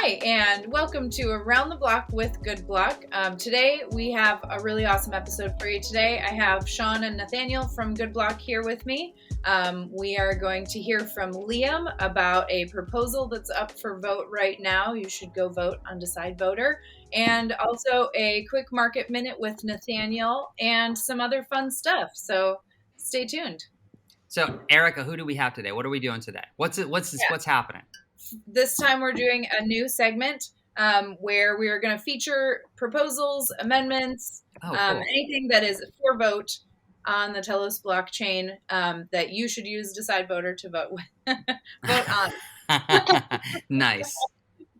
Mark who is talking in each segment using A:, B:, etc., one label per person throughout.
A: Hi, and welcome to Around the Block with GoodBlock. Today, we have a really awesome episode for you today. I have Sean and Nathaniel from GoodBlock here with me. We are going to hear from Lliam about a proposal that's up for vote right now. You should go vote on Decide Voter. And also a quick market minute with Nathaniel and some other fun stuff. So stay tuned.
B: So, Erica, who do we have today? What are we doing today? What's happening?
A: This time we're doing a new segment where we are going to feature proposals, amendments,
B: cool.
A: Anything that is for vote on the Telos blockchain that you should use Decide Voter to vote vote on.
B: Nice.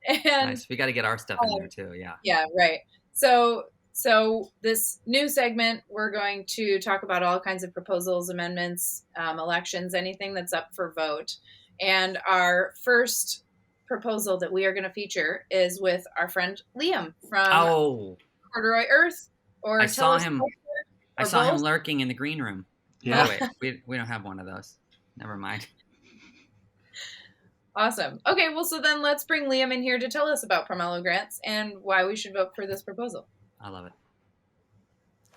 A: And
B: nice. We got to get our stuff in there too. Yeah.
A: Yeah. Right. So this new segment, we're going to talk about all kinds of proposals, amendments, elections, anything that's up for vote. And our first proposal that we are going to feature is with our friend Lliam from Corduroy Earth. Or
B: I saw him.
A: I
B: saw him lurking in the green room.
C: Yeah.
B: Oh, wait, we don't have one of those. Never mind.
A: Awesome. Okay, well, so then let's bring Lliam in here to tell us about Pomelo grants and why we should vote for this proposal.
B: I love it.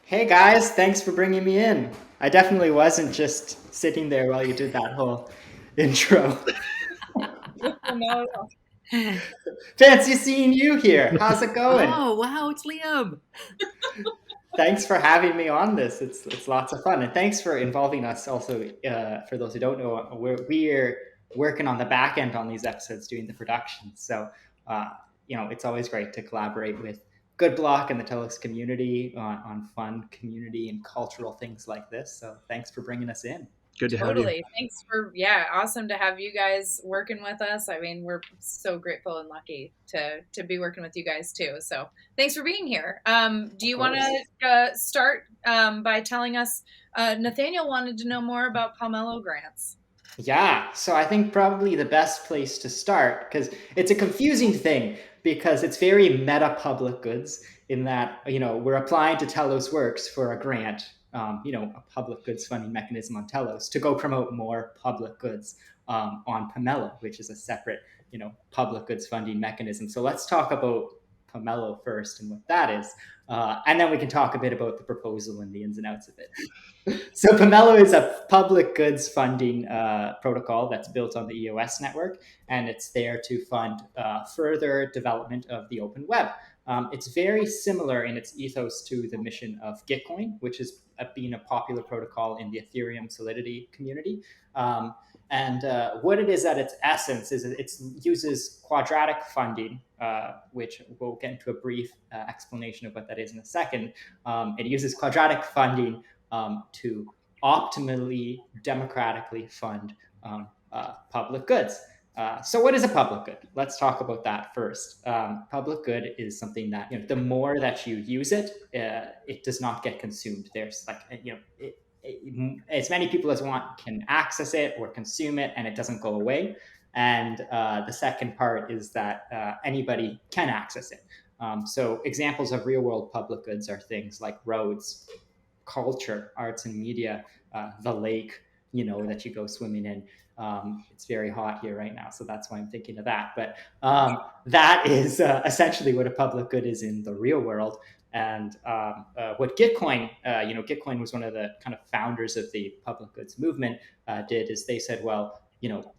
C: Hey guys, thanks for bringing me in. I definitely wasn't just sitting there while you did that whole intro. Fancy seeing you here. How's it going?
B: Oh, wow, it's Lliam.
C: Thanks for having me on this. It's lots of fun. And thanks for involving us also. For those who don't know, we're working on the back end on these episodes, doing the production. So, it's always great to collaborate with GoodBlock and the Telos community on fun community and cultural things like this. So thanks for bringing us in.
D: Good to have you.
A: Thanks for, awesome to have you guys working with us. I mean, we're so grateful and lucky to be working with you guys too. So thanks for being here. Do you want to start by telling us, Nathaniel wanted to know more about Pomelo grants.
C: Yeah, so I think probably the best place to start, because it's a confusing thing, because it's very meta public goods in that, we're applying to Telos Works for a grant, a public goods funding mechanism on Telos to go promote more public goods on Pomelo, which is a separate, public goods funding mechanism. So let's talk about Pomelo first and what that is. And then we can talk a bit about the proposal and the ins and outs of it. So Pomelo is a public goods funding protocol that's built on the EOS network, and it's there to fund further development of the open web. It's very similar in its ethos to the mission of Gitcoin, which has been a popular protocol in the Ethereum Solidity community. And what it is at its essence is it uses quadratic funding, which we'll get into a brief explanation of what that is in a second. It uses quadratic funding to optimally, democratically fund public goods. So what is a public good? Let's talk about that first. Public good is something that, the more that you use it, it does not get consumed. There's as many people as want can access it or consume it, and it doesn't go away. And the second part is that anybody can access it. So examples of real world public goods are things like roads, culture, arts and media, the lake, that you go swimming in. It's very hot here right now, so that's why I'm thinking of that. But that is essentially what a public good is in the real world. And what Gitcoin, Gitcoin was one of the kind of founders of the public goods movement, did is they said, well,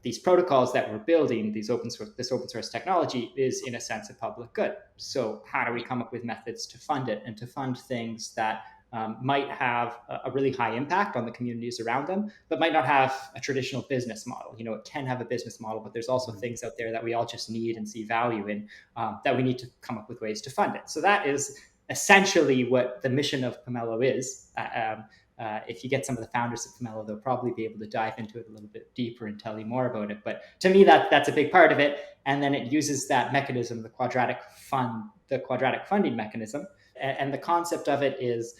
C: these protocols that we're building, this open source technology is in a sense a public good. So how do we come up with methods to fund it and to fund things that might have a really high impact on the communities around them, but might not have a traditional business model. It can have a business model, but there's also things out there that we all just need and see value in, that we need to come up with ways to fund it. So that is essentially what the mission of Pomelo is. If you get some of the founders of Pomelo, they'll probably be able to dive into it a little bit deeper and tell you more about it. But to me, that's a big part of it. And then it uses that mechanism, the quadratic funding mechanism. And the concept of it is,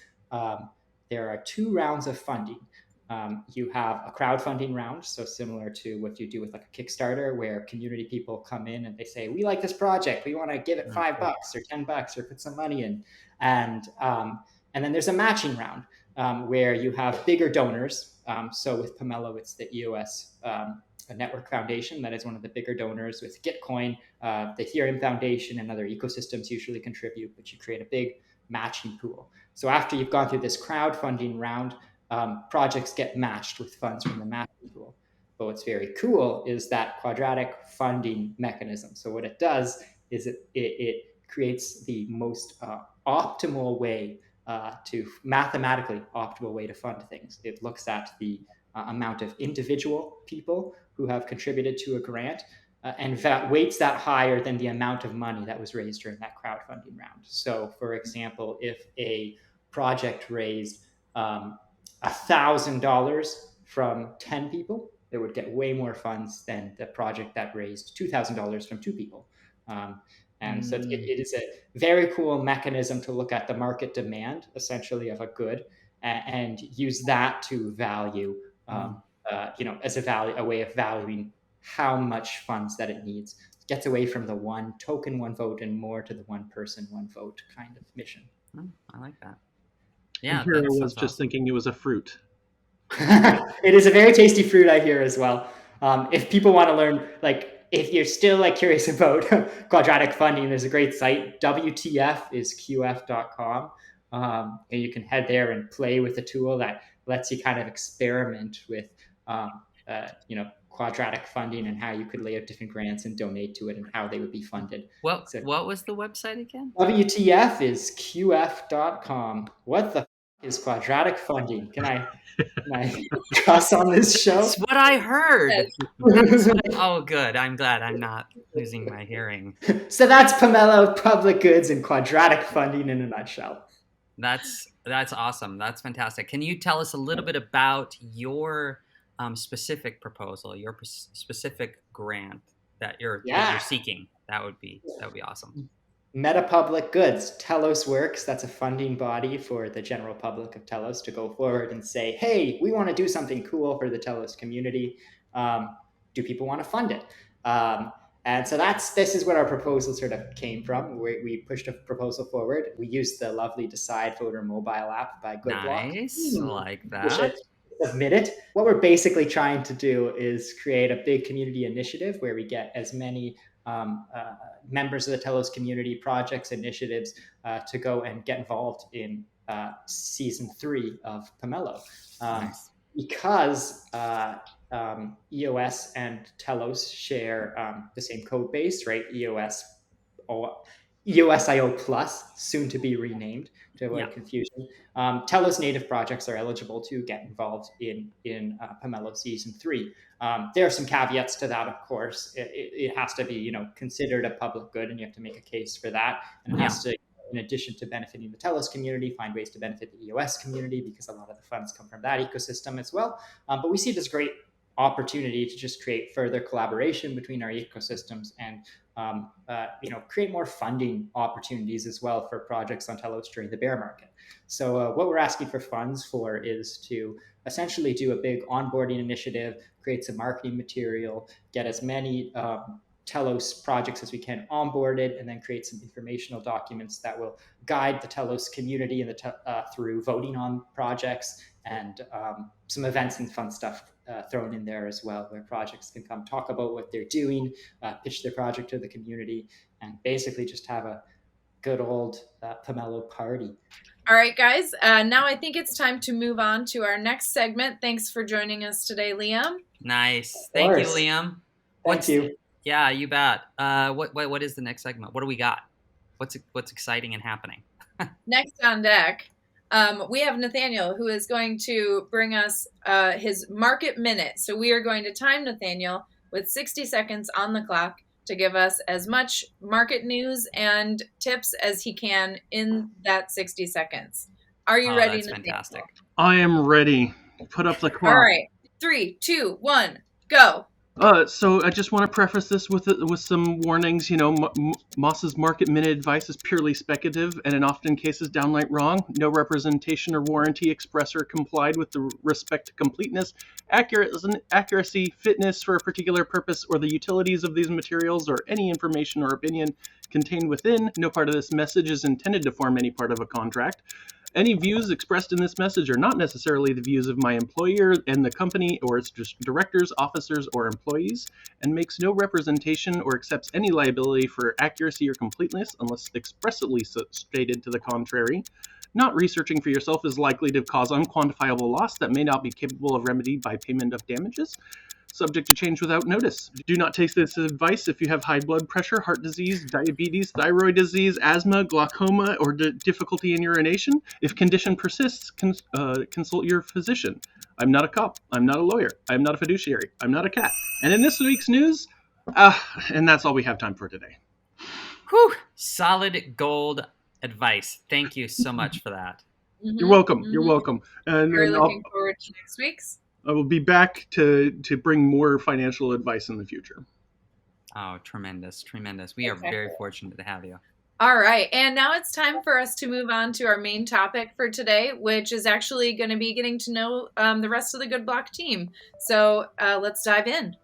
C: there are two rounds of funding. You have a crowdfunding round, so similar to what you do with like a Kickstarter, where community people come in and they say, we like this project, we want to give it $5 or $10 or put some money in. And then there's a matching round, where you have bigger donors. So with Pomelo, it's the EOS a network foundation that is one of the bigger donors with Gitcoin. The Ethereum Foundation and other ecosystems usually contribute, but you create a big matching pool. So after you've gone through this crowdfunding round, projects get matched with funds from the matching pool. But what's very cool is that quadratic funding mechanism. So what it does is it creates the most optimal way to mathematically optimal way to fund things. It looks at the amount of individual people who have contributed to a grant and weights that higher than the amount of money that was raised during that crowdfunding round. So, for example, if a project raised $1,000 from 10 people, it would get way more funds than the project that raised $2,000 from 2 people. So it is a very cool mechanism to look at the market demand, essentially, of a good, and use that to value, as a way of valuing how much funds that it needs. It gets away from the one token, one vote, and more to the one person, one vote kind of mission.
B: Oh, I like that. Yeah,
D: and here I was just thinking it was a fruit.
C: It is a very tasty fruit, I hear, as well. If people want to learn, if you're still curious about quadratic funding, there's a great site. WTF is qf.com. And you can head there and play with a tool that lets you kind of experiment with, quadratic funding and how you could lay out different grants and donate to it and how they would be funded.
B: What was the website again?
C: WTF is qf.com. What the is quadratic funding? Can I cuss on this show?
B: That's what I heard. Oh, good. I'm glad I'm not losing my hearing.
C: So that's Pomelo Public Goods and quadratic funding in a nutshell.
B: That's awesome. That's fantastic. Can you tell us a little bit about your specific proposal, your specific grant that you're seeking? That would be awesome.
C: Meta Public Goods, Telos Works, that's a funding body for the general public of Telos to go forward and say, hey, we want to do something cool for the Telos community. Do people want to fund it? And so this is where our proposal sort of came from. We pushed a proposal forward. We used the lovely Decide Voter mobile app by GoodBlock.
B: Nice, like that.
C: Submit it. What we're basically trying to do is create a big community initiative where we get as many members of the Telos community, projects, initiatives to go and get involved in season 3 of Pomelo. Nice. Because EOS and Telos share the same code base, right? EOSIO Plus, soon to be renamed to avoid confusion. Telos native projects are eligible to get involved in Pomelo season 3. There are some caveats to that, of course. It has to be, considered a public good, and you have to make a case for that. And it has to, in addition to benefiting the Telos community, find ways to benefit the EOS community, because a lot of the funds come from that ecosystem as well. But we see it as a great opportunity to just create further collaboration between our ecosystems and create more funding opportunities as well for projects on Telos during the bear market. So what we're asking for funds for is to essentially do a big onboarding initiative, create some marketing material, get as many Telos projects as we can onboarded, and then create some informational documents that will guide the Telos community and through voting on projects, and some events and fun stuff thrown in there as well, where projects can come talk about what they're doing, pitch their project to the community, and basically just have a good old Pomelo party.
A: All right, guys. Now I think it's time to move on to our next segment. Thanks for joining us today, Lliam.
B: Nice. Thank you, Lliam.
C: Thank you.
B: Yeah, you bet. What is the next segment? What do we got? What's exciting and happening?
A: Next on deck, we have Nathaniel, who is going to bring us his market minute. So we are going to time Nathaniel with 60 seconds on the clock to give us as much market news and tips as he can in that 60 seconds. Are you ready,
B: that's
A: Nathaniel?
B: Fantastic.
D: I am ready. Put up the clock.
A: All right. 3, 2, 1, go.
D: So I just want to preface this with some warnings. Moss's market minute advice is purely speculative and in often cases downright wrong. No representation or warranty express or complied with the respect to completeness, accuracy, fitness for a particular purpose, or the utilities of these materials, or any information or opinion contained within. No part of this message is intended to form any part of a contract. Any views expressed in this message are not necessarily the views of my employer and the company or its directors, officers, or employees, and makes no representation or accepts any liability for accuracy or completeness unless expressly stated to the contrary. Not researching for yourself is likely to cause unquantifiable loss that may not be capable of remedy by payment of damages. Subject to change without notice. Do not take this advice if you have high blood pressure, heart disease, diabetes, thyroid disease, asthma, glaucoma, or difficulty in urination. If condition persists, consult your physician. I'm not a cop. I'm not a lawyer. I'm not a fiduciary. I'm not a cat. And in this week's news, and that's all we have time for today.
B: Whew. Solid gold advice. Thank you so much for that.
A: Mm-hmm.
D: You're welcome. You're welcome. And
A: we're looking forward to next week's.
D: I will be back to bring more financial advice in the future.
B: Oh, tremendous. We are very fortunate to have you.
A: All right. And now it's time for us to move on to our main topic for today, which is actually going to be getting to know the rest of the GoodBlock team. So let's dive in.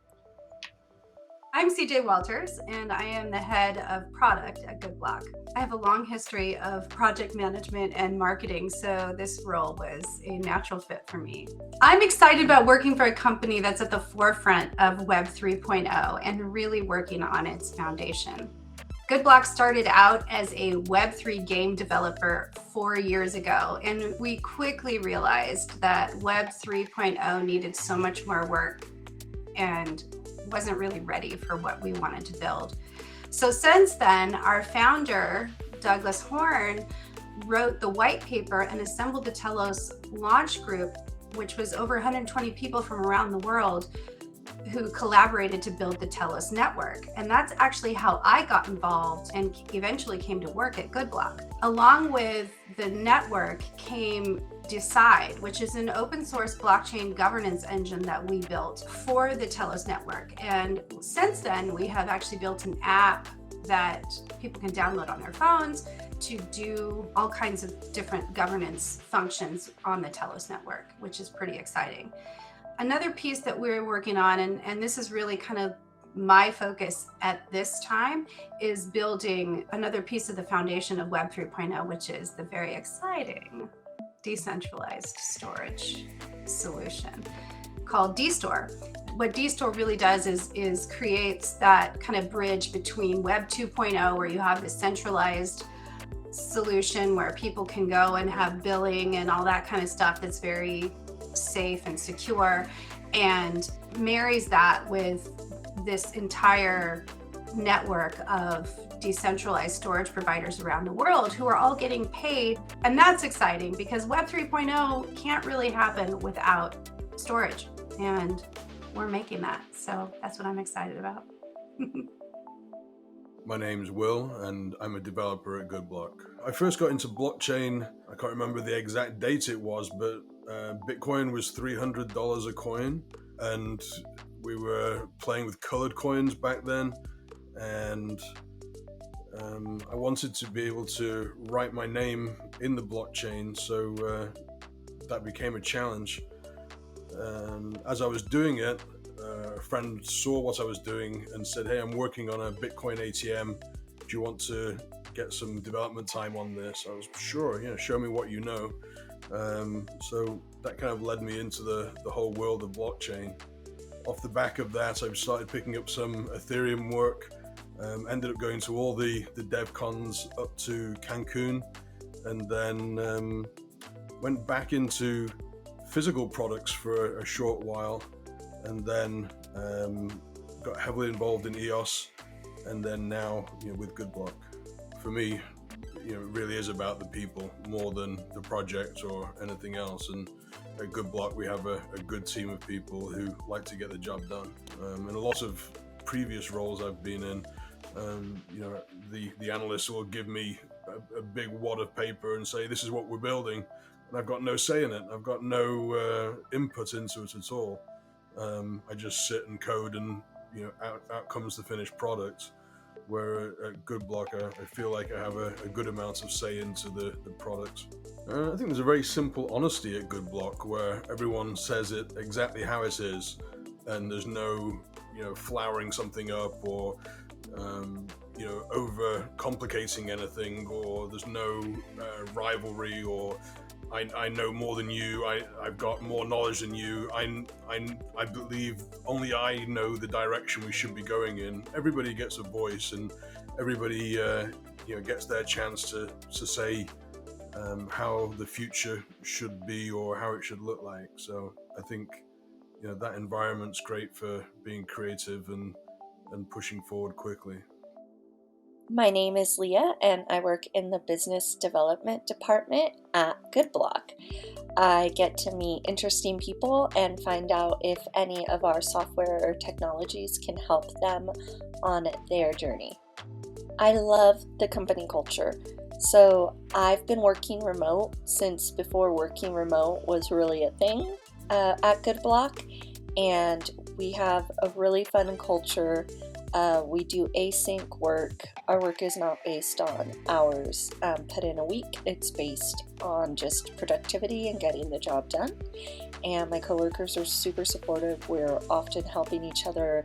E: I'm CJ Walters, and I am the head of product at GoodBlock. I have a long history of project management and marketing, so this role was a natural fit for me. I'm excited about working for a company that's at the forefront of Web 3.0 and really working on its foundation. GoodBlock started out as a Web3 game developer 4 years ago, and we quickly realized that Web 3.0 needed so much more work and wasn't really ready for what we wanted to build. So since then, our founder, Douglas Horn, wrote the white paper and assembled the Telos launch group, which was over 120 people from around the world who collaborated to build the Telos Network. And that's actually how I got involved and eventually came to work at GoodBlock. Along with the network came Decide, which is an open source blockchain governance engine that we built for the Telos Network. And since then, we have actually built an app that people can download on their phones to do all kinds of different governance functions on the Telos Network, which is pretty exciting. Another piece that we're working on, and this is really kind of my focus at this time, is building another piece of the foundation of Web 3.0, which is the very exciting decentralized storage solution called dStore. What dStore really does is creates that kind of bridge between Web 2.0, where you have the centralized solution where people can go and have billing and all that kind of stuff that's very safe and secure, and marries that with this entire network of decentralized storage providers around the world who are all getting paid. And that's exciting because Web 3.0 can't really happen without storage, and we're making that. So that's what I'm excited about.
F: My name's Will, and I'm a developer at GoodBlock. I first got into blockchain, I can't remember the exact date it was, but Bitcoin was $300 a coin, and we were playing with colored coins back then, and I wanted to be able to write my name in the blockchain, so that became a challenge. As I was doing it, a friend saw what I was doing and said, "Hey, I'm working on a Bitcoin ATM. Do you want to get some development time on this?" I was, "Sure, yeah, show me what you know." So that kind of led me into the whole world of blockchain. Off the back of that, I started picking up some Ethereum work, ended up going to all the dev cons up to Cancun, and then went back into physical products for a short while, and then got heavily involved in EOS, and then now, with GoodBlock. For me, it really is about the people more than the project or anything else. And at GoodBlock, we have a good team of people who like to get the job done. And a lot of previous roles I've been in, the analysts will give me a big wad of paper and say, "This is what we're building," and I've got no say in it. I've got no input into it at all. I just sit and code, and out comes the finished product. Where at GoodBlock, I feel like I have a good amount of say into the product. I think there's a very simple honesty at GoodBlock where everyone says it exactly how it is, and there's no, flowering something up or, over complicating anything, or there's no rivalry, or I know more than you, I've got more knowledge than you, I believe only I know the direction we should be going in. Everybody gets a voice, and everybody gets their chance to say how the future should be or how it should look like. So I think that environment's great for being creative and pushing forward quickly.
G: My name is Lliam, and I work in the business development department at GoodBlock. I get to meet interesting people and find out if any of our software or technologies can help them on their journey. I love the company culture. So I've been working remote since before working remote was really a thing at GoodBlock, and we have a really fun culture. We do async work. Our work is not based on hours put in a week. It's based on just productivity and getting the job done. And my coworkers are super supportive. We're often helping each other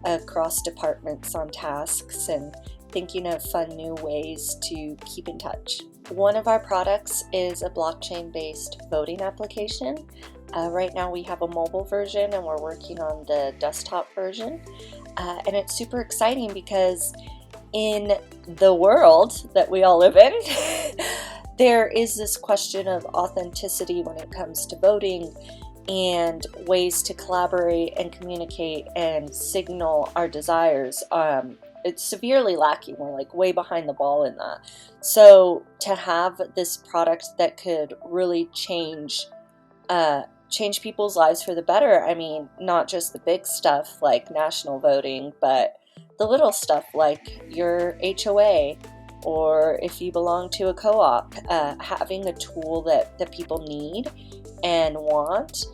G: across departments on tasks and thinking of fun new ways to keep in touch. One of our products is a blockchain-based voting application. Right now we have a mobile version and we're working on the desktop version. And it's super exciting because in the world that we all live in, there is this question of authenticity when it comes to voting and ways to collaborate and communicate and signal our desires. It's severely lacking. We're like way behind the ball in that. So to have this product that could really change people's lives for the better. I mean, not just the big stuff like national voting, but the little stuff like your HOA, or if you belong to a co-op, having a tool that people need and want,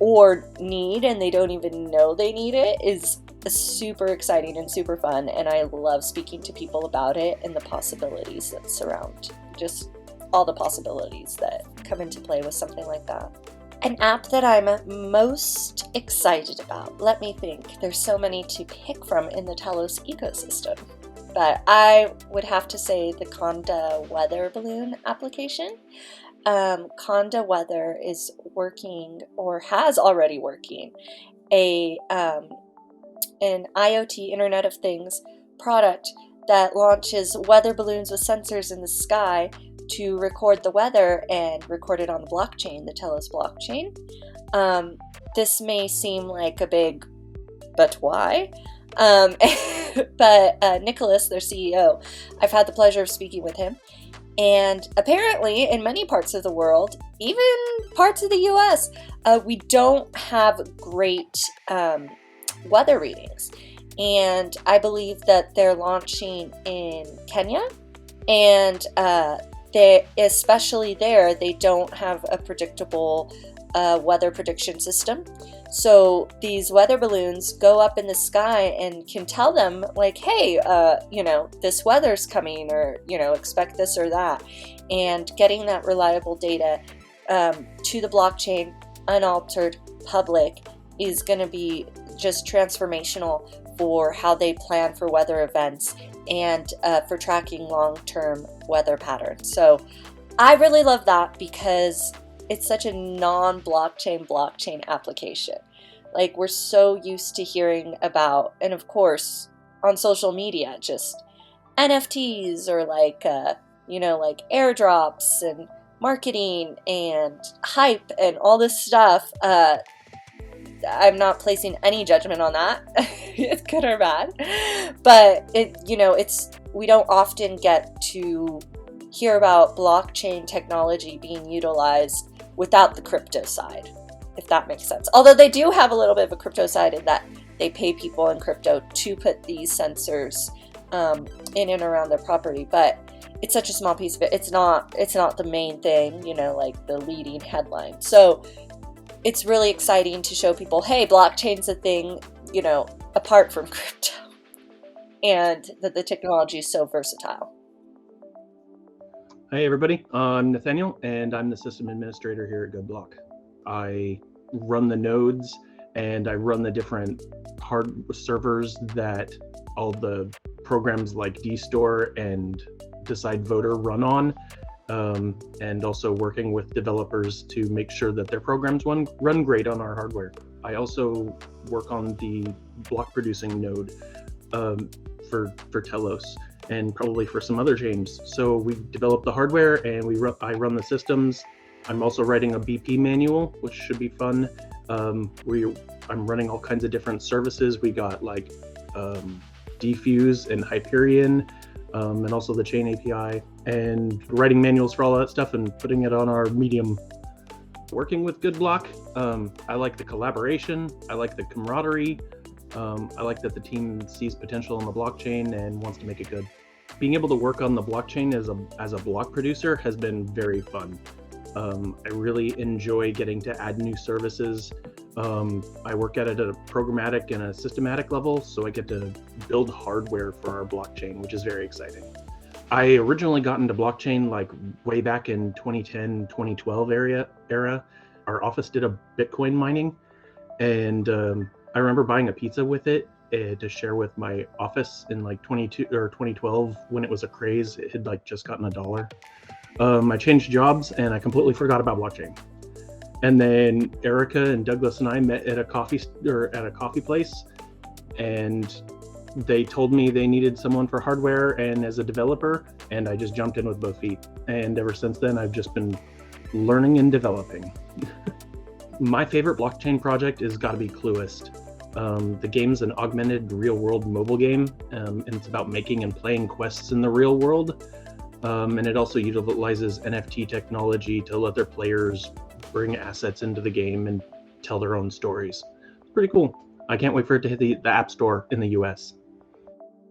G: or need and they don't even know they need it, is super exciting and super fun. And I love speaking to people about it and the possibilities that surround, just all the possibilities that come into play with something like that. An app that I'm most excited about, let me think, there's so many to pick from in the Telos ecosystem, but I would have to say the Conda weather balloon application. Conda Weather is working, or has already working, an IoT Internet of Things product that launches weather balloons with sensors in the sky to record the weather and record it on the blockchain, the Telos blockchain. This may seem like a big, but why? But Nicholas, their CEO, I've had the pleasure of speaking with him. And apparently in many parts of the world, even parts of the US, we don't have great weather readings. And I believe that they're launching in Kenya, and especially there, they don't have a predictable weather prediction system. So these weather balloons go up in the sky and can tell them like, hey, this weather's coming, or, expect this or that. And getting that reliable data to the blockchain, unaltered, public, is going to be just transformational for how they plan for weather events and for tracking long-term weather patterns. So I really love that because it's such a non-blockchain application. Like, we're so used to hearing about, and of course on social media, just NFTs or like airdrops and marketing and hype and all this stuff. I'm not placing any judgment on that. It's good or bad, but we don't often get to hear about blockchain technology being utilized without the crypto side, if that makes sense. Although they do have a little bit of a crypto side in that they pay people in crypto to put these sensors in and around their property, but it's such a small piece of it. It's not the main thing, like the leading headline. So it's really exciting to show people, hey, blockchain's a thing, apart from crypto, and that the technology is so versatile.
D: Hey everybody, I'm Nathaniel, and I'm the system administrator here at GoodBlock. I run the nodes and I run the different hard servers that all the programs like dstore and Decide Voter run on, and also working with developers to make sure that their programs run great on our hardware. I also work on the block producing node for Telos, and probably for some other chains. So we develop the hardware and I run the systems. I'm also writing a BP manual, which should be fun. I'm running all kinds of different services. We got like Defuse and Hyperion, and also the chain API, and writing manuals for all that stuff and putting it on our Medium. Working with GoodBlock, I like the collaboration, I like the camaraderie, I like that the team sees potential in the blockchain and wants to make it good. Being able to work on the blockchain as a block producer has been very fun. I really enjoy getting to add new services. I work at it at a programmatic and a systematic level, so I get to build hardware for our blockchain, which is very exciting. I originally got into blockchain like way back in 2010, 2012 era. Our office did a Bitcoin mining, and I remember buying a pizza with it to share with my office in like 2012 when it was a craze. It had like just gotten $1. I changed jobs and I completely forgot about blockchain. And then Erica and Douglas and I met at a coffee place, and they told me they needed someone for hardware and as a developer, and I just jumped in with both feet. And ever since then, I've just been learning and developing. My favorite blockchain project has got to be Cluist. The game's an augmented real-world mobile game, and it's about making and playing quests in the real world. And it also utilizes NFT technology to let their players bring assets into the game and tell their own stories. It's pretty cool. I can't wait for it to hit the App Store in the US.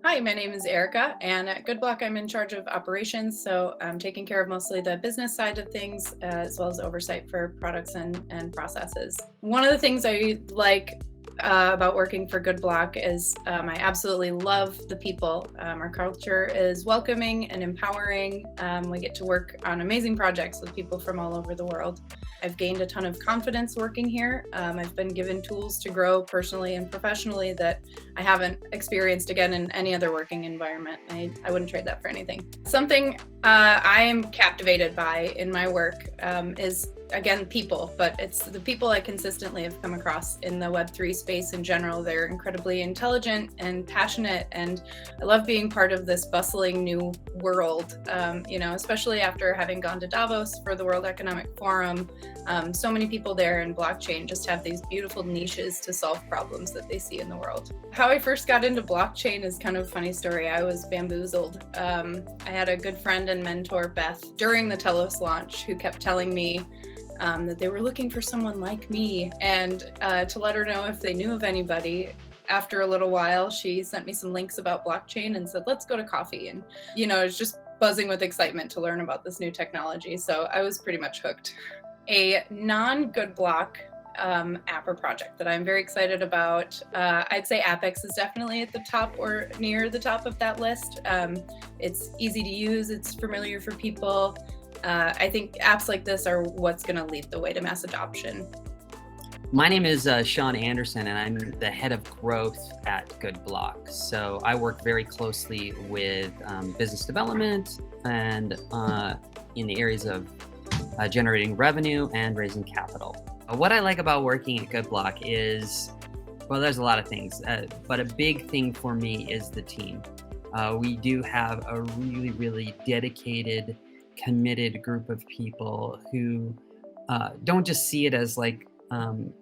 A: Hi, my name is Erica, and at GoodBlock I'm in charge of operations, so I'm taking care of mostly the business side of things, as well as oversight for products and processes. One of the things I like about working for GoodBlock is I absolutely love the people. Our culture is welcoming and empowering. We get to work on amazing projects with people from all over the world. I've gained a ton of confidence working here. I've been given tools to grow personally and professionally that I haven't experienced again in any other working environment. I wouldn't trade that for anything. Something I am captivated by in my work is, again, people, but it's the people I consistently have come across in the Web3 space in general. They're incredibly intelligent and passionate, and I love being part of this bustling new world, especially after having gone to Davos for the World Economic Forum. So many people there in blockchain just have these beautiful niches to solve problems that they see in the world. How I first got into blockchain is kind of a funny story. I was bamboozled. I had a good friend and mentor, Beth, during the Telos launch, who kept telling me that they were looking for someone like me, and to let her know if they knew of anybody. After a little while, she sent me some links about blockchain and said, let's go to coffee. And, I was just buzzing with excitement to learn about this new technology. So I was pretty much hooked. A non-GoodBlock app or project that I'm very excited about, I'd say Apex is definitely at the top or near the top of that list. It's easy to use, it's familiar for people. I think apps like this are what's going to lead the way to mass adoption.
B: My name is Sean Anderson, and I'm the head of growth at GoodBlock. So I work very closely with business development and in the areas of generating revenue and raising capital. What I like about working at GoodBlock is, well, there's a lot of things, but a big thing for me is the team. We do have a really, really dedicated, committed group of people who don't just see it as like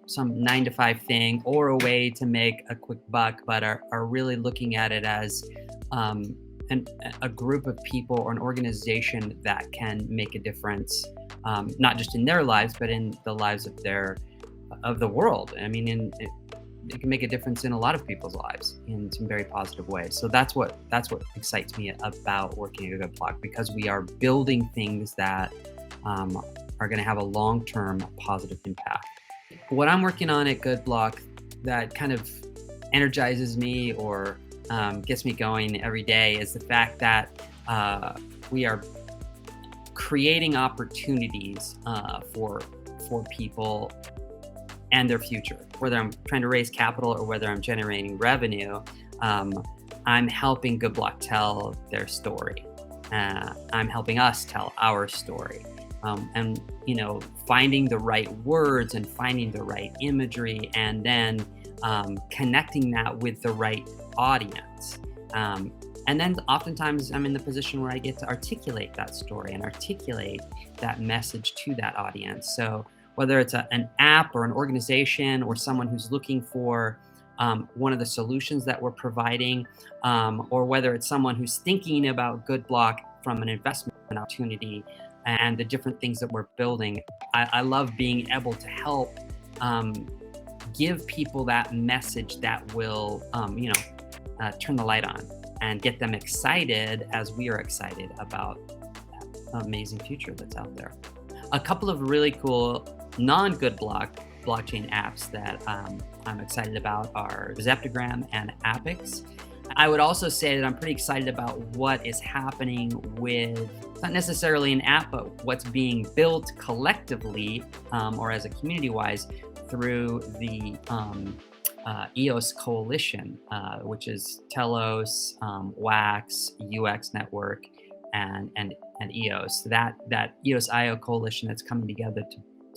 B: some 9-to-5 thing or a way to make a quick buck, but are really looking at it as a group of people or an organization that can make a difference, not just in their lives, but in the lives of the world. I mean, it can make a difference in a lot of people's lives in some very positive ways. So that's what excites me about working at GoodBlock, because we are building things that are going to have a long-term positive impact. What I'm working on at GoodBlock that kind of energizes me or gets me going every day is the fact that we are creating opportunities for people and their future. Whether I'm trying to raise capital or whether I'm generating revenue, I'm helping GoodBlock tell their story. I'm helping us tell our story. And finding the right words and finding the right imagery, and then connecting that with the right audience. And then oftentimes I'm in the position where I get to articulate that story and articulate that message to that audience. So whether it's an app or an organization or someone who's looking for one of the solutions that we're providing, or whether it's someone who's thinking about GoodBlock from an investment opportunity and the different things that we're building, I love being able to help give people that message that will turn the light on and get them excited as we are excited about that amazing future that's out there. A couple of really cool non-GoodBlock blockchain apps that I'm excited about are Zeptogram and Apix. I would also say that I'm pretty excited about what is happening with, not necessarily an app, but what's being built collectively or as a community-wise through the EOS coalition, which is Telos, Wax, UX Network, and EOS. That EOS IO coalition that's coming together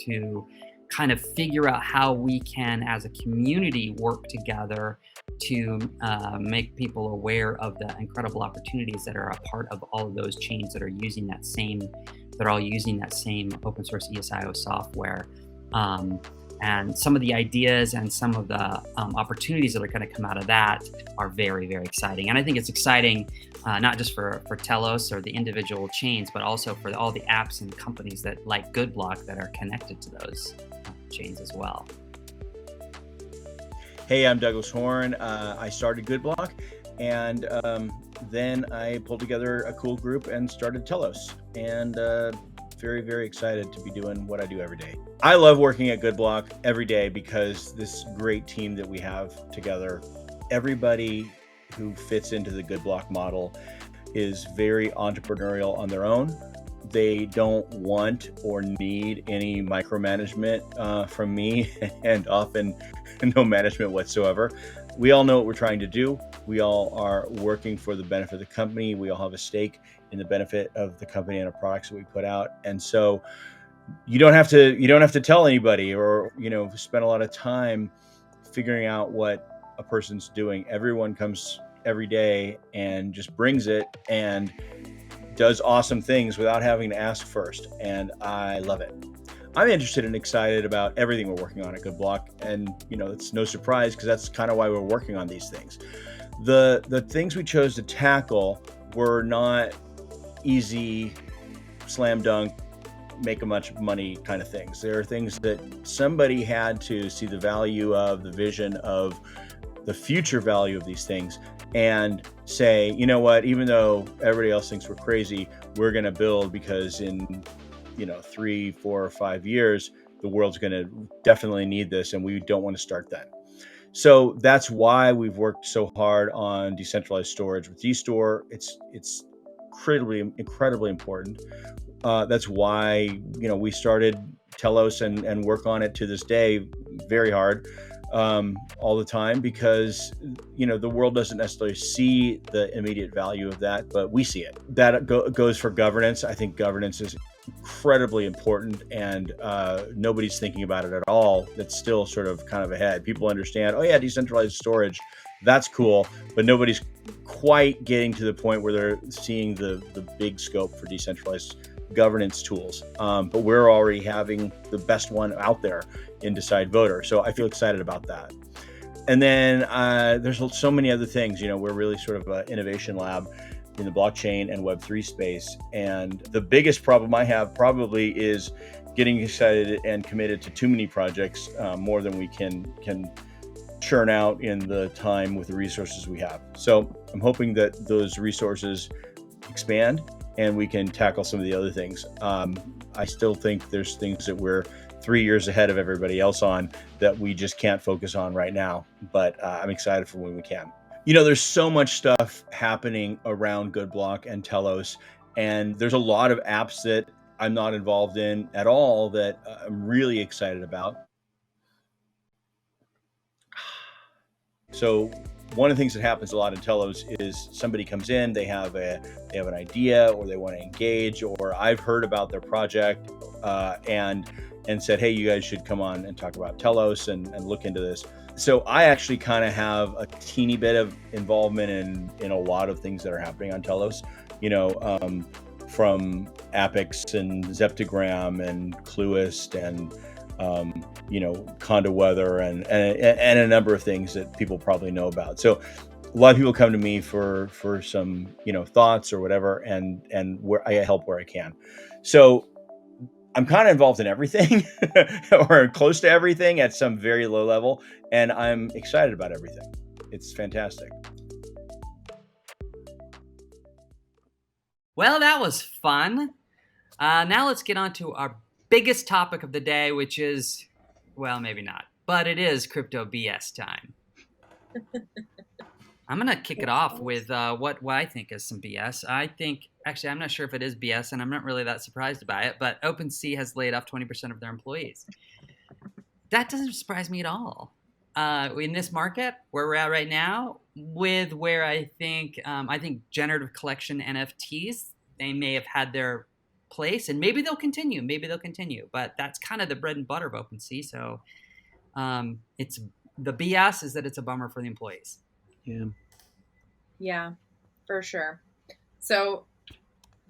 B: to kind of figure out how we can, as a community, work together to make people aware of the incredible opportunities that are a part of all of those chains that are using that same, they're all using that same open source ESIO software. And some of the ideas and some of the opportunities that are going to come out of that are very, very exciting. And I think it's exciting not just for Telos or the individual chains, but also for all the apps and companies that, like GoodBlock, that are connected to those chains as well.
H: Hey, I'm Douglas Horn. I started GoodBlock, and then I pulled together a cool group and started Telos. And very, very excited to be doing what I do every day. I love working at GoodBlock every day because this great team that we have together, everybody who fits into the GoodBlock model is very entrepreneurial on their own. They don't want or need any micromanagement from me, and often no management whatsoever. We all know what we're trying to do. We all are working for the benefit of the company. We all have a stake in the benefit of the company and the products that we put out. And so you don't have to tell anybody or, spend a lot of time figuring out what a person's doing. Everyone comes every day and just brings it and does awesome things without having to ask first. And I love it. I'm interested and excited about everything we're working on at GoodBlock. And, it's no surprise because that's kind of why we're working on these things. The things we chose to tackle were not easy, slam dunk, make a bunch of money kind of things. There are things that somebody had to see the value of, the vision of, the future value of these things, and say, you know what, even though everybody else thinks we're crazy, we're going to build because in 3, 4, or 5 years, the world's going to definitely need this, and we don't want to start then. So that's why we've worked so hard on decentralized storage. With dStore, it's incredibly important. That's why we started Telos and work on it to this day very hard, all the time, because the world doesn't necessarily see the immediate value of that, but we see it. That goes for governance. I think governance is incredibly important, and nobody's thinking about it at all. That's still sort of kind of ahead. People understand, oh yeah, decentralized storage, that's cool, but nobody's quite getting to the point where they're seeing the big scope for decentralized governance tools. But we're already having the best one out there in Decide Voter. So I feel excited about that. And then there's so many other things. We're really sort of an innovation lab in the blockchain and Web3 space. And the biggest problem I have probably is getting excited and committed to too many projects, more than we can churn out in the time with the resources we have. So I'm hoping that those resources expand and we can tackle some of the other things. I still think there's things that we're 3 years ahead of everybody else on that we just can't focus on right now, but I'm excited for when we can. There's so much stuff happening around GoodBlock and Telos, and there's a lot of apps that I'm not involved in at all that I'm really excited about. So one of the things that happens a lot in Telos is somebody comes in, they have an idea, or they want to engage, or I've heard about their project and said, hey, you guys should come on and talk about Telos and look into this. So I actually kind of have a teeny bit of involvement in a lot of things that are happening on Telos, from Apex and Zeptogram and Cluist and Condo Weather and a number of things that people probably know about. So a lot of people come to me for some thoughts or whatever, and where I help where I can. So I'm kind of involved in everything or close to everything at some very low level, and I'm excited about everything. It's fantastic.
B: Well, that was fun. Now let's get on to our biggest topic of the day, which is, well, maybe not, but it is crypto BS time. I'm going to kick it off with what I think is some BS. I think, actually, I'm not sure if it is BS, and I'm not really that surprised by it, but OpenSea has laid off 20% of their employees. That doesn't surprise me at all. In this market, where we're at right now, with where I think generative collection NFTs, they may have had their place, and maybe they'll continue. But that's kind of the bread and butter of OpenSea. So it's the BS is that it's a bummer for the employees.
A: Yeah, for sure. So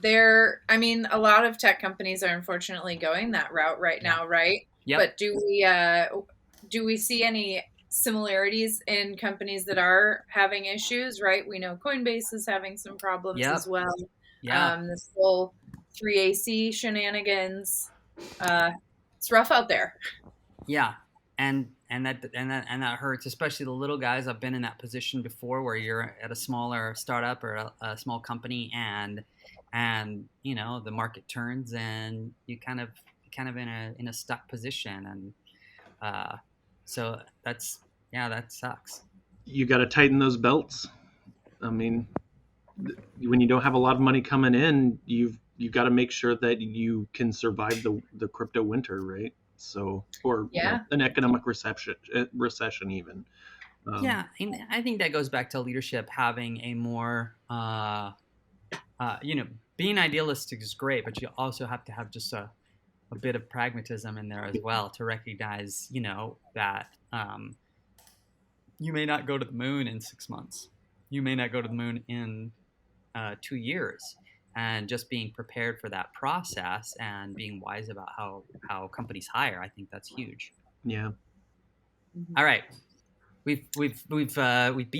A: a lot of tech companies are unfortunately going that route right now, right?
B: Yep.
A: But do we see any similarities in companies that are having issues, right? We know Coinbase is having some problems as well.
B: Yeah.
A: This whole 3AC shenanigans. It's rough out there.
B: Yeah. And that hurts, especially the little guys. I've been in that position before, where you're at a smaller startup or a small company, and the market turns, and you kind of in a stuck position, and so that sucks.
D: You got to tighten those belts. I mean, when you don't have a lot of money coming in, you've got to make sure that you can survive the crypto winter, right? So, or an economic recession even.
B: I think that goes back to leadership having a more, being idealistic is great, but you also have to have just a bit of pragmatism in there as well to recognize, that you may not go to the moon in 6 months. You may not go to the moon in 2 years. And just being prepared for that process and being wise about how companies hire, I think that's huge.
D: Yeah.
B: All right, we've beat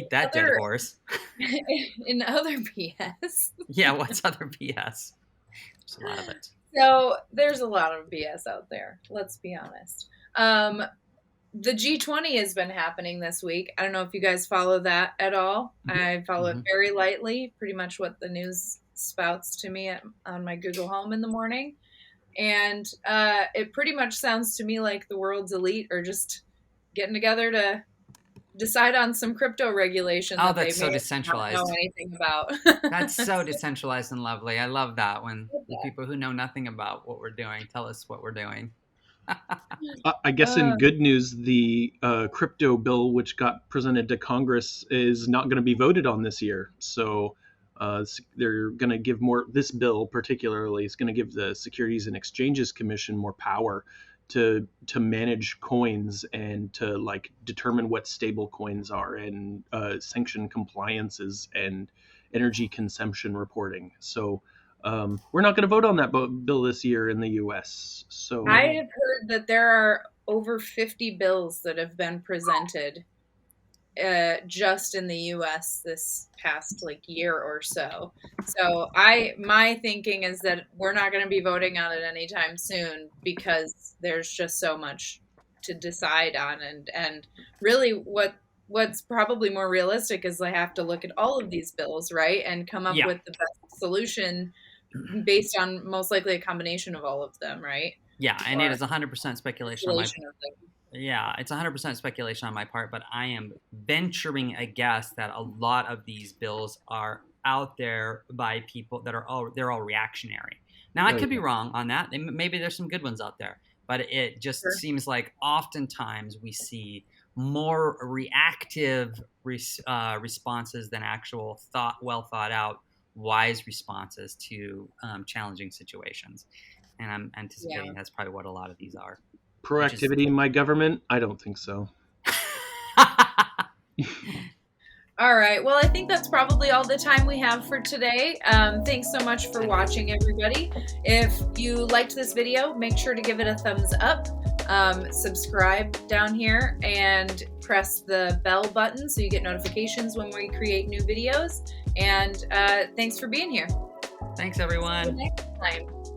B: that dead horse.
A: In other BS.
B: Yeah, what's other BS? There's a lot of it.
A: So there's a lot of BS out there. Let's be honest. The G20 has been happening this week. I don't know if you guys follow that at all. Mm-hmm. I follow it very lightly, pretty much what the news spouts to me on my Google Home in the morning. And it pretty much sounds to me like the world's elite are just getting together to decide on some crypto regulations.
B: Oh, that's so decentralized.
A: Don't know anything about.
B: That's so decentralized and lovely. I love that when the people who know nothing about what we're doing tell us what we're doing.
D: I guess in good news, the crypto bill, which got presented to Congress, is not going to be voted on this year. So they're going to give more. This bill particularly is going to give the Securities and Exchanges Commission more power to manage coins and to determine what stable coins are and sanction compliances and energy consumption reporting. So we're not going to vote on that bill this year in the U.S. So
A: I have heard that there are over 50 bills that have been presented just in the U.S. this past year or so. So my thinking is that we're not going to be voting on it anytime soon because there's just so much to decide on, and really what's probably more realistic is I have to look at all of these bills, right, and come up with the best solution based on most likely a combination of all of them, right?
B: Yeah, and it is 100% speculation on my part. Yeah, it's 100% speculation on my part, but I am venturing a guess that a lot of these bills are out there by people that they're all reactionary. Now, I could be wrong on that. Maybe there's some good ones out there, but it just seems like oftentimes we see more reactive responses than actual well thought out, wise responses to challenging situations. And I'm anticipating that's probably what a lot of these are.
D: Proactivity in my government? I don't think so.
A: All right. Well, I think that's probably all the time we have for today. Thanks so much for watching, everybody. If you liked this video, make sure to give it a thumbs up, subscribe down here, and press the bell button so you get notifications when we create new videos. And thanks for being here.
B: Thanks, everyone.
A: See you next time.